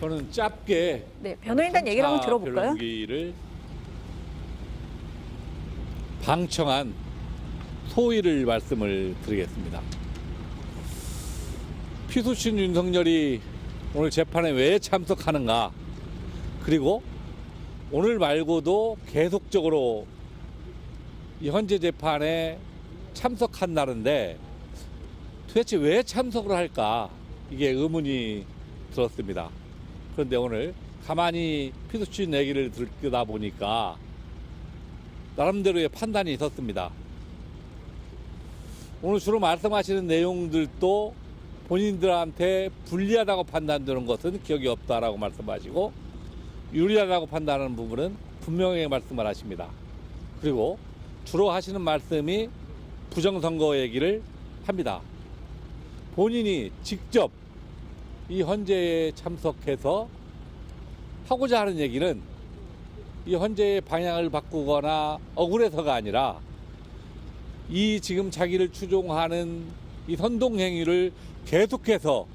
저는 짧게 네, 변호인단 얘기를 한번 들어볼까요? 변론기를 방청한 소위를 말씀을 드리겠습니다. 피수신 윤석열이 오늘 재판에 왜 참석하는가, 그리고 오늘 말고도 계속적으로 이 현재 재판에 참석한다는데 도대체 왜 참석을 할까, 이게 의문이 들었습니다. 그런데 오늘 가만히 피수신 얘기를 듣다 보니까 나름대로의 판단이 있었습니다. 오늘 주로 말씀하시는 내용들도 본인들한테 불리하다고 판단되는 것은 기억이 없다라고 말씀하시고, 유리하다고 판단하는 부분은 분명히 말씀을 하십니다. 그리고 주로 하시는 말씀이 부정선거 얘기를 합니다. 본인이 직접 이 헌재에 참석해서 하고자 하는 얘기는 이 헌재의 방향을 바꾸거나 억울해서가 아니라 이 지금 자기를 추종하는 이 선동행위를 계속해서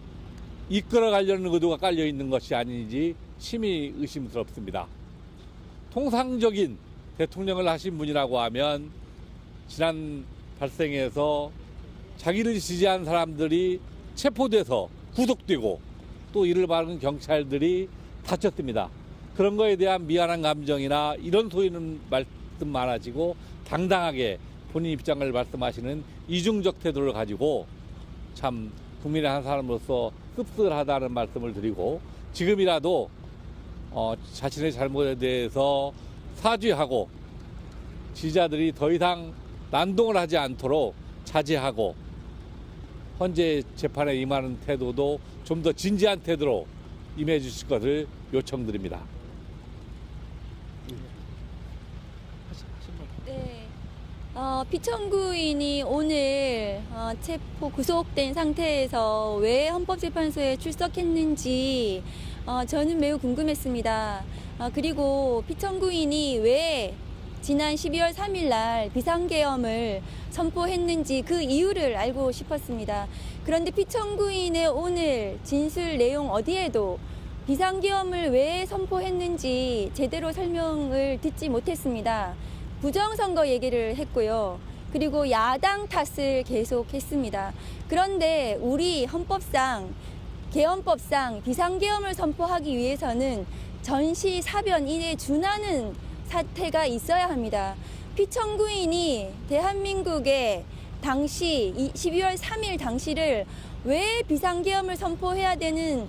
이끌어가려는 의도가 깔려있는 것이 아닌지 심히 의심스럽습니다. 통상적인 대통령을 하신 분이라고 하면 지난 발생에서 자기를 지지한 사람들이 체포돼서 구속되고 또 이를 받은 경찰들이 다쳤습니다. 그런 거에 대한 미안한 감정이나 이런 소리는 말씀 많아지고 당당하게 본인 입장을 말씀하시는 이중적 태도를 가지고 참 국민의 한 사람으로서 씁쓸하다는 말씀을 드리고, 지금이라도 자신의 잘못에 대해서 사죄하고 지지자들이 더 이상 난동을 하지 않도록 자제하고 헌재 재판에 임하는 태도도 좀 더 진지한 태도로 임해 주실 것을 요청드립니다. 네. 피청구인이 오늘 체포 구속된 상태에서 왜 헌법재판소에 출석했는지 저는 매우 궁금했습니다. 그리고 피청구인이 왜 지난 12월 3일 날 비상계엄을 선포했는지 그 이유를 알고 싶었습니다. 그런데 피청구인의 오늘 진술 내용 어디에도 비상계엄을 왜 선포했는지 제대로 설명을 듣지 못했습니다. 부정선거 얘기를 했고요. 그리고 야당 탓을 계속했습니다. 그런데 우리 헌법상, 계엄법상 비상계엄을 선포하기 위해서는 전시사변인에 준하는 사태가 있어야 합니다. 피청구인이 대한민국의 당시 12월 3일 당시를 왜 비상계엄을 선포해야 되는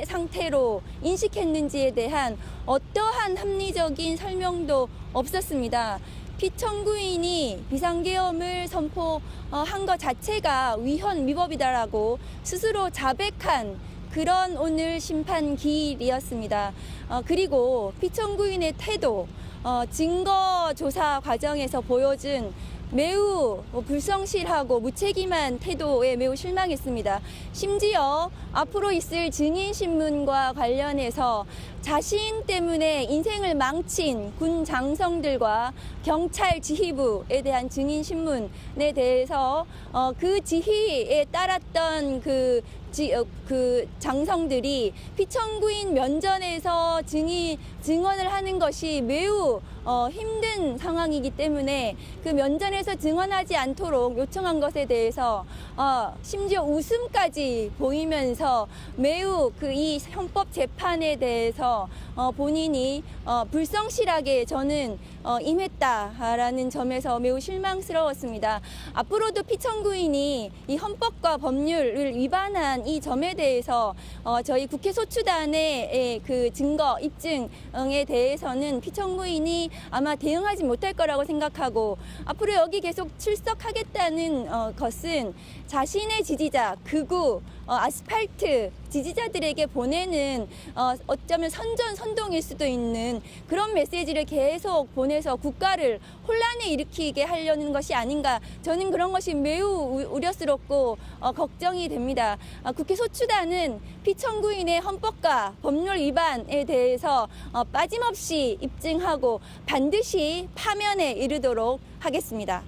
상태로 인식했는지에 대한 어떠한 합리적인 설명도 없었습니다. 피청구인이 비상계엄을 선포한 것 자체가 위헌위법이다라고 스스로 자백한 그런 오늘 심판 기일이었습니다. 그리고 피청구인의 태도, 증거 조사 과정에서 보여준 매우 불성실하고 무책임한 태도에 매우 실망했습니다. 심지어 앞으로 있을 증인신문과 관련해서 자신 때문에 인생을 망친 군 장성들과 경찰 지휘부에 대한 증인신문에 대해서 그 지휘에 따랐던 그 장성들이 피청구인 면전에서 증언을 하는 것이 매우 힘든 상황이기 때문에 그 면전에서 증언하지 않도록 요청한 것에 대해서 심지어 웃음까지 보이면서 매우 이 헌법 재판에 대해서 본인이 불성실하게 저는 임했다라는 점에서 매우 실망스러웠습니다. 앞으로도 피청구인이 이 헌법과 법률을 위반한 이 점에 대해서 저희 국회 소추단의 그 증거 입증에 대해서는 피청구인이 아마 대응하지 못할 거라고 생각하고, 앞으로 여기 계속 출석하겠다는 것은 자신의 지지자, 극우, 아스팔트 지지자들에게 보내는 어쩌면 선동일 수도 있는 그런 메시지를 계속 보내서 국가를 혼란에 일으키게 하려는 것이 아닌가, 저는 그런 것이 매우 우려스럽고 걱정이 됩니다. 국회 소추단은 피청구인의 헌법과 법률 위반에 대해서 빠짐없이 입증하고 반드시 파면에 이르도록 하겠습니다.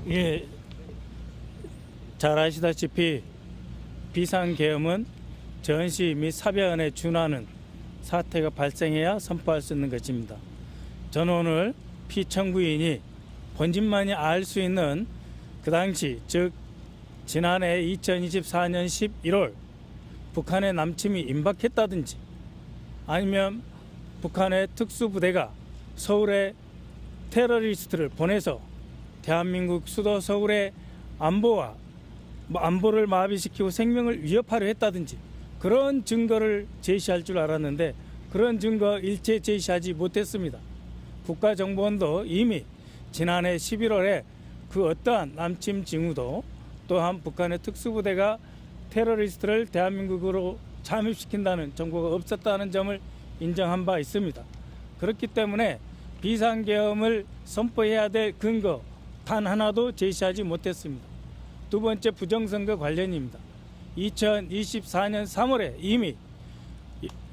예, 잘 아시다시피 비상계엄은 전시 및 사변에 준하는 사태가 발생해야 선포할 수 있는 것입니다. 저는 오늘 피청구인이 본진만이 알 수 있는 그 당시 즉 지난해 2024년 11월 북한의 남침이 임박했다든지 아니면 북한의 특수부대가 서울에 테러리스트를 보내서 대한민국 수도 서울의 안보를 마비시키고 생명을 위협하려 했다든지 그런 증거를 제시할 줄 알았는데 그런 증거 일체 제시하지 못했습니다. 국가정보원도 이미 지난해 11월에 그 어떠한 남침 징후도 또한 북한의 특수부대가 테러리스트를 대한민국으로 잠입시킨다는 정보가 없었다는 점을 인정한 바 있습니다. 그렇기 때문에 비상계엄을 선포해야 될 근거 단 하나도 제시하지 못했습니다. 두 번째 부정선거 관련입니다. 2024년 3월에 이미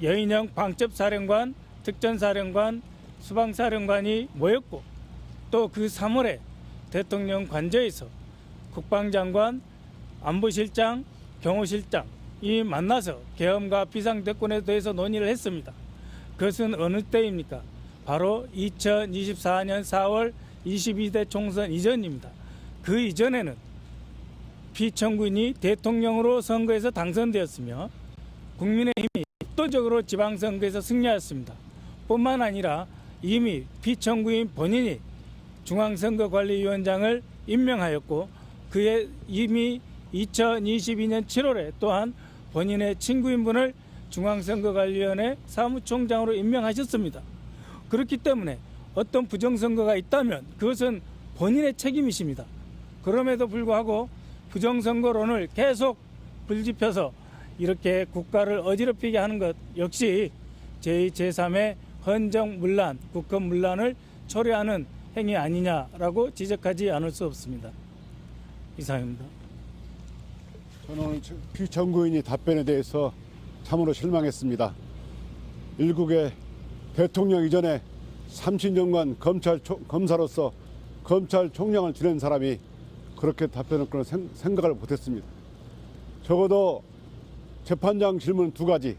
여인영 방첩사령관, 특전사령관, 수방사령관이 모였고 또 그 3월에 대통령 관저에서 국방장관, 안보실장, 경호실장이 만나서 계엄과 비상대권에 대해서 논의를 했습니다. 그것은 어느 때입니까? 바로 2024년 4월 22대 총선 이전입니다. 그 이전에는 피청구인이 대통령으로 선거에서 당선되었으며 국민의힘이 압도적으로 지방선거에서 승리하였습니다. 뿐만 아니라 이미 피청구인 본인이 중앙선거관리위원장을 임명하였고 그에 이미 2022년 7월에 또한 본인의 친구인분을 중앙선거관리위원회 사무총장으로 임명하셨습니다. 그렇기 때문에 어떤 부정선거가 있다면 그것은 본인의 책임이십니다. 그럼에도 불구하고 부정선거론을 계속 불집혀서 이렇게 국가를 어지럽히게 하는 것 역시 제2, 제3의 헌정문란, 국헌문란을 초래하는 행위 아니냐라고 지적하지 않을 수 없습니다. 이상입니다. 저는 오늘 피청구인이 답변에 대해서 참으로 실망했습니다. 일국의 대통령 이전에 30년간 검사로서 검찰총장을 지낸 사람이 그렇게 답변할 거는 생각을 못했습니다. 적어도 재판장 질문 두 가지,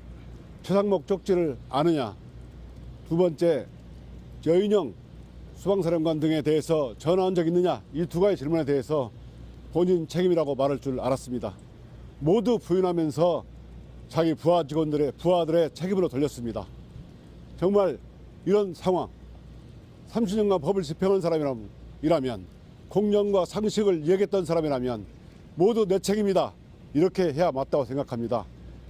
최상목 쪽지를 아느냐, 두 번째 여인영 수방사령관 등에 대해서 전화한 적 있느냐, 이 두 가지 질문에 대해서 본인 책임이라고 말할 줄 알았습니다. 모두 부인하면서 자기 부하들의 책임으로 돌렸습니다. 정말 이런 상황, 30년간 법을 집행한 사람이라면, 공정과 상식을 이야기했던 사람이라면 모두 내 책임이다, 이렇게 해야 맞다고 생각합니다.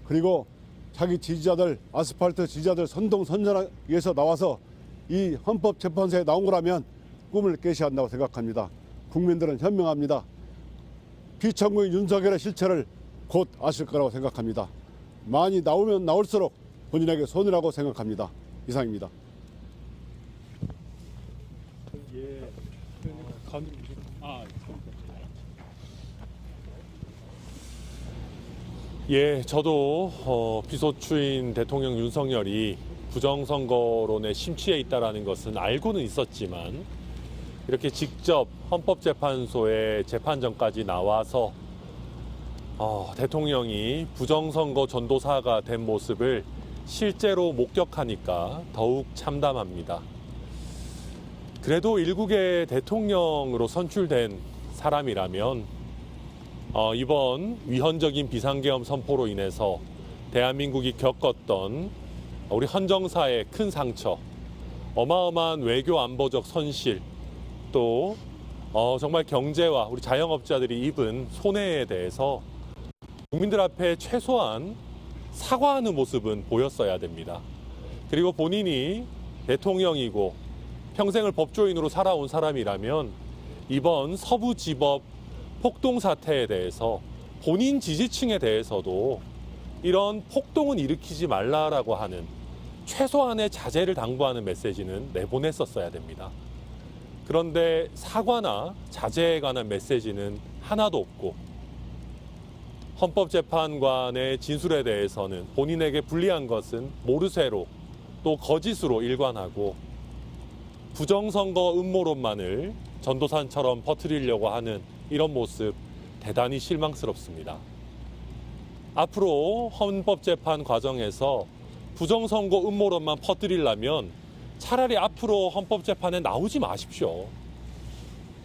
그리고 자기 지지자들, 아스팔트 지지자들 선동선전에서 나와서 이 헌법재판소에 나온 거라면 꿈을 깨셔야 한다고 생각합니다. 국민들은 현명합니다. 피청구인 윤석열의 실체를 곧 아실 거라고 생각합니다. 많이 나오면 나올수록 본인에게 손해라고 생각합니다. 이상입니다. 예, 저도 비소추인 대통령 윤석열이 부정선거론에 심취해 있다는 것은 알고는 있었지만 이렇게 직접 헌법재판소의 재판정까지 나와서 대통령이 부정선거 전도사가 된 모습을 실제로 목격하니까 더욱 참담합니다. 그래도 일국의 대통령으로 선출된 사람이라면 이번 위헌적인 비상계엄 선포로 인해서 대한민국이 겪었던 우리 헌정사의 큰 상처, 어마어마한 외교 안보적 손실, 또 정말 경제와 우리 자영업자들이 입은 손해에 대해서 국민들 앞에 최소한 사과하는 모습은 보였어야 됩니다. 그리고 본인이 대통령이고 평생을 법조인으로 살아온 사람이라면 이번 서부지법 폭동 사태에 대해서 본인 지지층에 대해서도 이런 폭동은 일으키지 말라라고 하는 최소한의 자제를 당부하는 메시지는 내보냈었어야 됩니다. 그런데 사과나 자제에 관한 메시지는 하나도 없고 헌법재판관의 진술에 대해서는 본인에게 불리한 것은 모르쇠로 또 거짓으로 일관하고 부정선거 음모론만을 전도산처럼 퍼뜨리려고 하는 이런 모습 대단히 실망스럽습니다. 앞으로 헌법재판 과정에서 부정선거 음모론만 퍼뜨리려면 차라리 앞으로 헌법재판에 나오지 마십시오.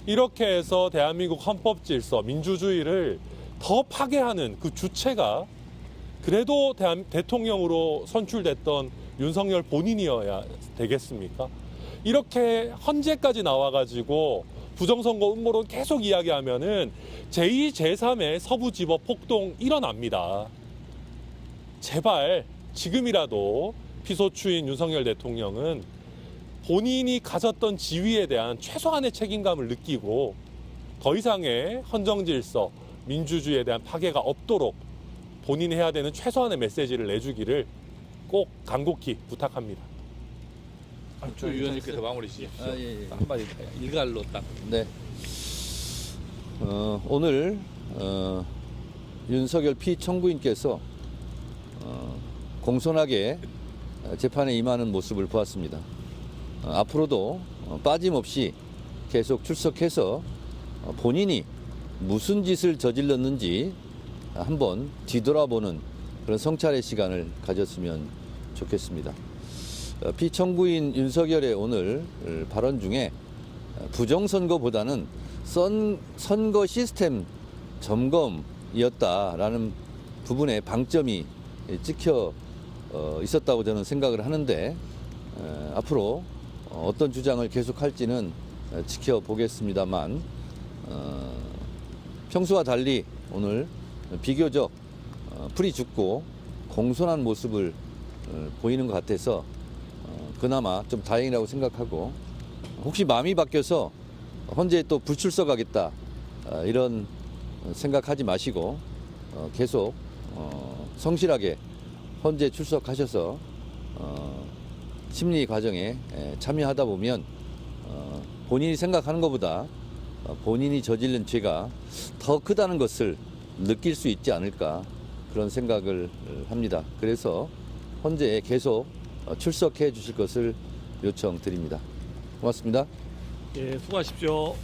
이렇게 해서 대한민국 헌법질서, 민주주의를 더 파괴하는 그 주체가 그래도 대통령으로 선출됐던 윤석열 본인이어야 되겠습니까? 이렇게 헌재까지 나와가지고 부정선거 음모론 계속 이야기하면은 제2, 제3의 서부지법 폭동 일어납니다. 제발 지금이라도 피소추인 윤석열 대통령은 본인이 가졌던 지위에 대한 최소한의 책임감을 느끼고 더 이상의 헌정질서, 민주주의에 대한 파괴가 없도록 본인이 해야 되는 최소한의 메시지를 내주기를 꼭 간곡히 부탁합니다. 조 위원님께서 마무리 주십시오. 예. 한마디 일갈로 딱. 네. 오늘 윤석열 피청구인께서 공손하게 재판에 임하는 모습을 보았습니다. 앞으로도 빠짐없이 계속 출석해서 본인이 무슨 짓을 저질렀는지 한번 뒤돌아보는 그런 성찰의 시간을 가졌으면 좋겠습니다. 피청구인 윤석열의 오늘 발언 중에 부정선거보다는 선거 시스템 점검이었다라는 부분에 방점이 찍혀 있었다고 저는 생각을 하는데 앞으로 어떤 주장을 계속할지는 지켜보겠습니다만 평소와 달리 오늘 비교적 풀이 죽고 공손한 모습을 보이는 것 같아서 그나마 좀 다행이라고 생각하고 혹시 마음이 바뀌어서 헌재에 또 불출석하겠다 이런 생각하지 마시고 계속 성실하게 헌재 출석하셔서 심리 과정에 참여하다 보면 본인이 생각하는 것보다 본인이 저지른 죄가 더 크다는 것을 느낄 수 있지 않을까 그런 생각을 합니다. 그래서 헌재에 계속 출석해 주실 것을 요청드립니다. 고맙습니다. 예, 수고하십시오.